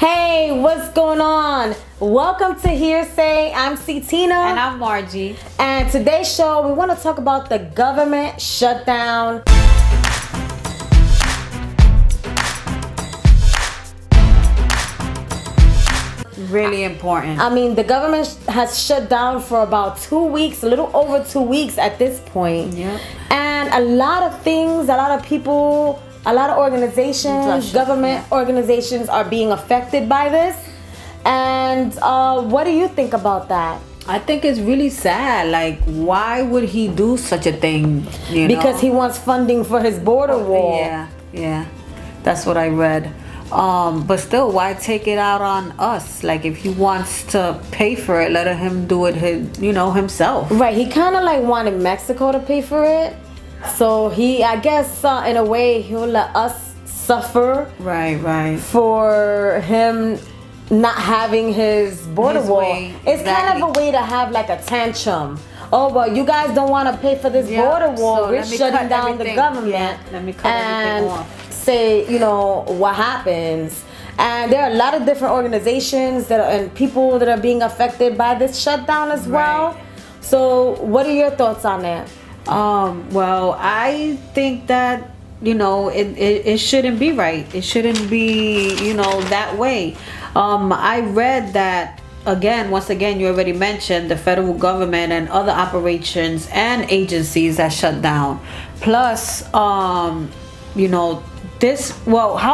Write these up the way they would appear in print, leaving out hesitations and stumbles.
Hey, what's going on? Welcome to Hearsay. I'm Tina. And I'm Margie. And today's show, we want to talk about the government shutdown. Really important. I mean, the government has shut down for about 2 weeks, a little over 2 weeks at this point. Yep. And a lot of things, a lot of people, a lot of organizations, government organizations are being affected by this. And what do you think about that? I think it's really sad. Like, why would he do such a thing? Because he wants funding for his border wall. Yeah. That's what I read. But still, why take it out on us? Like, if he wants to pay for it, let him do it himself. Right. He kind of like wanted Mexico to pay for it. So I guess in a way he'll let us suffer. Right. For him not having his border wall. It's kind of a way to have like a tantrum. Oh, well, you guys don't want to pay for this border wall. So we're shutting down the government. Yeah, let me cut everything off. Say, what happens. And there are a lot of different organizations and people that are being affected by this shutdown as well. So what are your thoughts on that? Well, I think that it shouldn't be right. It shouldn't be that way. I read that once again you already mentioned the federal government and other operations and agencies that shut down. Plus how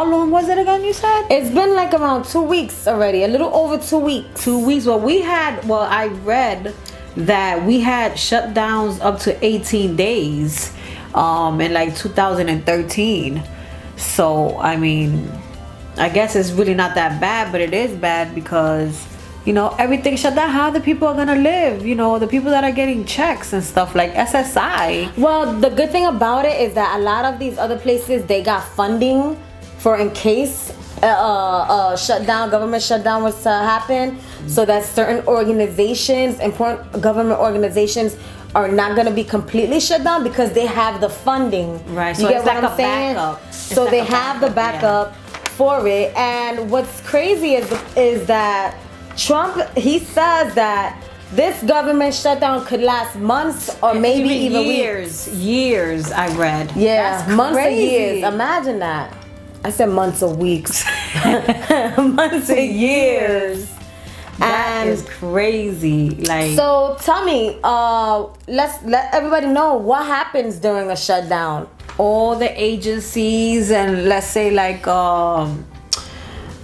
long was it again, you said? It's been like around 2 weeks already, a little over 2 weeks. 2 weeks. I read that we had shutdowns up to 18 days in like 2013. So, I mean, I guess it's really not that bad, but it is bad because, everything shut down. How the people are going to live? The people that are getting checks and stuff like SSI. Well, the good thing about it is that a lot of these other places, they got funding for in case government shutdown was to happen. So that certain organizations, important government organizations, are not going to be completely shut down because they have the funding. Right. You get what I'm saying? So they have the backup for it. And what's crazy is that Trump, he says that this government shutdown could last months or maybe even years. Years, I read. Yeah, that's months crazy. or years. Imagine that. I said months or weeks. Months or years. That is crazy. Like, so tell me, let's let everybody know what happens during a shutdown. All the agencies and let's say like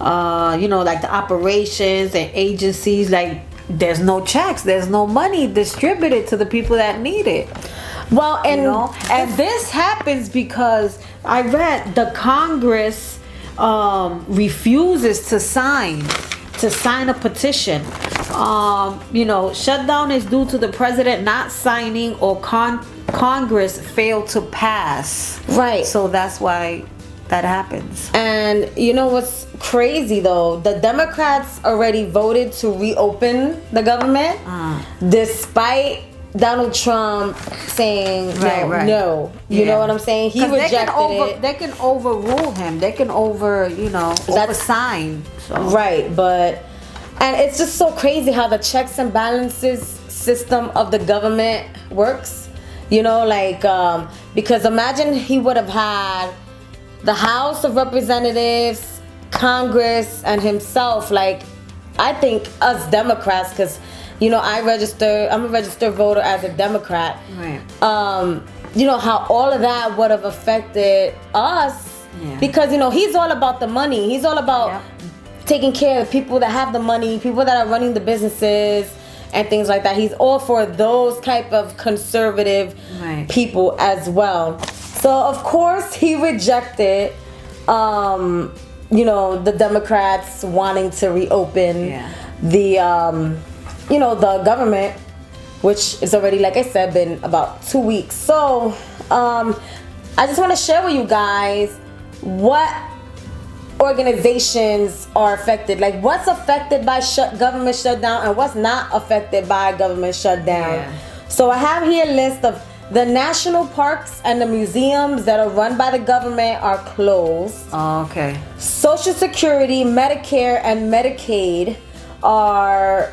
like the operations and agencies, like there's no checks, there's no money distributed to the people that need it. Well, and this happens because I read the Congress refuses to sign a petition. Shutdown is due to the president not signing or Congress failed to pass. Right. So that's why that happens. And what's crazy though? The Democrats already voted to reopen the government despite Donald Trump saying no. You know what I'm saying? He rejected it. They can overrule him. They can oversign. So. Right, and it's just so crazy how the checks and balances system of the government works. Because imagine he would have had the House of Representatives, Congress, and himself. Like, I think us Democrats, because I'm a registered voter as a Democrat. Right. How all of that would have affected us. Yeah. Because he's all about the money. He's all about taking care of the people that have the money, people that are running the businesses and things like that. He's all for those type of conservative people as well. So of course he rejected the Democrats wanting to reopen the the government, which is already, like I said, been about 2 weeks. So I just want to share with you guys what organizations are affected, like what's affected by government shutdown and what's not affected by government shutdown. So I have here a list of The national parks and the museums that are run by the government are closed. Oh, okay. Social Security, Medicare, and Medicaid are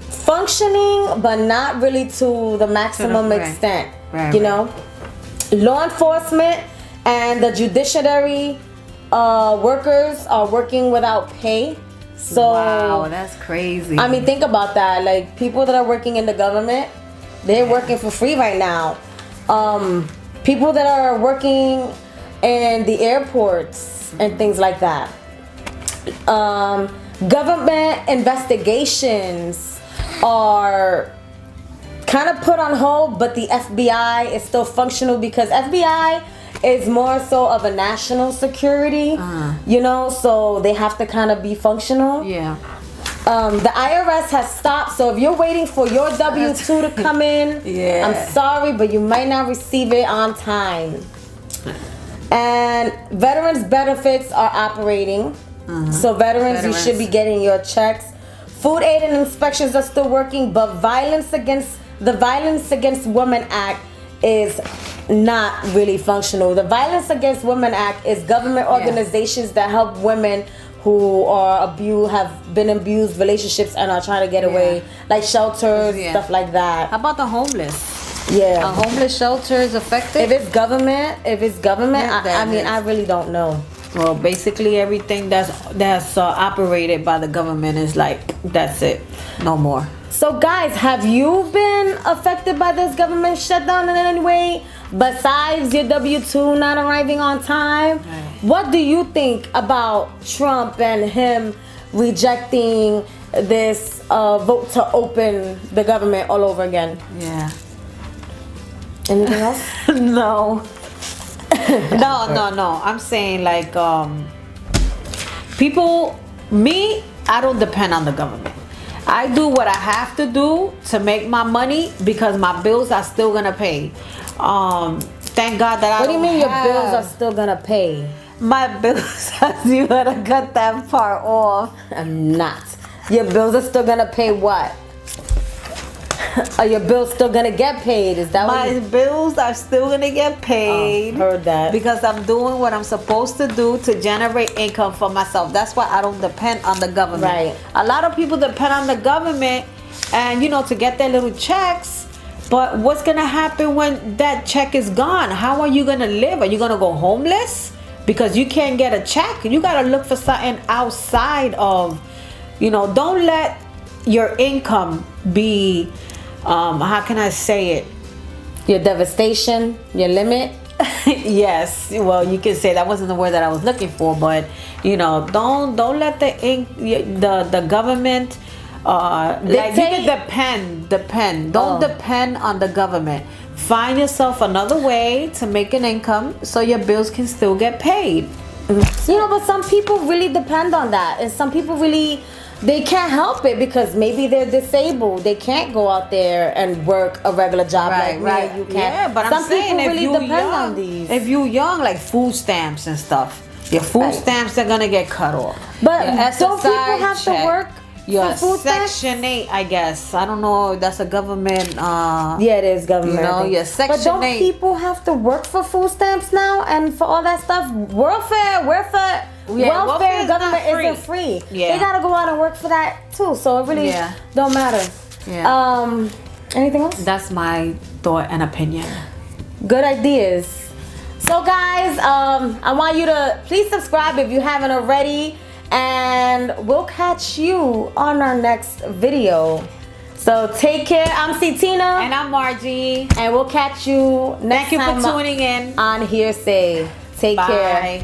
functioning, but not really to the maximum extent. You know, law enforcement and the judiciary workers are working without pay. So wow, that's crazy. I mean, think about that. Like, people that are working in the government, they're working for free right now. People that are working in the airports and things like that. Government investigations are kind of put on hold, but the FBI is still functional because FBI is more so of a national security, you know, so they have to kind of be functional. Yeah. The IRS has stopped, so if you're waiting for your W-2 to come in, yeah. I'm sorry, but you might not receive it on time. And veterans benefits are operating. So veterans, you should be getting your checks. Food aid and inspections are still working, but the Violence Against Women Act is not really functional. The Violence Against Women Act is government organizations that help women who are have been abused relationships and are trying to get away, like shelters, stuff like that. How about the homeless? Yeah, a homeless shelter is effective. If it's government, I mean, I really don't know. Well, basically everything that's operated by the government is like, that's it, no more. So guys, have you been affected by this government shutdown in any way besides your W-2 not arriving on time? Right. What do you think about Trump and him rejecting this vote to open the government all over again? Yeah. Anything else? No. No. I'm saying, like, I don't depend on the government. I do what I have to do to make my money because my bills are still gonna pay. Thank God that What do you mean your bills are still gonna pay? My bills, you gotta cut that part off. I'm not. Your bills are still gonna pay what? Are your bills still gonna get paid? Is that my bills are still gonna get paid? Heard that. Because I'm doing what I'm supposed to do to generate income for myself. That's why I don't depend on the government. Right. A lot of people depend on the government and, you know, to get their little checks. But what's gonna happen when that check is gone? How are you gonna live? Are you gonna go homeless because you can't get a check? You gotta look for something outside of, you know, don't let your income be how can I say it? Your devastation, your limit. Yes, well, you can say that wasn't the word that I was looking for, but you know, don't let the government like you can depend. Don't depend on the government. Find yourself another way to make an income so your bills can still get paid. You know, but some people really depend on that, and some people really. They can't help it because maybe they're disabled. They can't go out there and work a regular job like me. You can't. Yeah, but some I'm saying people really depend young, on these. If you're young, like food stamps and stuff, your food stamps are gonna get cut off. But don't people have to work your for food stamps? Section 8, I guess. I don't know if that's a government. Yeah, it is government. You know, your Section 8. But don't people have to work for food stamps now and for all that stuff? Welfare, government isn't free. Yeah. They gotta go out and work for that too. So it really don't matter. Yeah. Anything else? That's my thought and opinion. Good ideas. So guys, I want you to please subscribe if you haven't already, and we'll catch you on our next video. So take care. I'm Tina. And I'm Margie. And we'll catch you next time. Thank you for tuning in on Hearsay. Take care.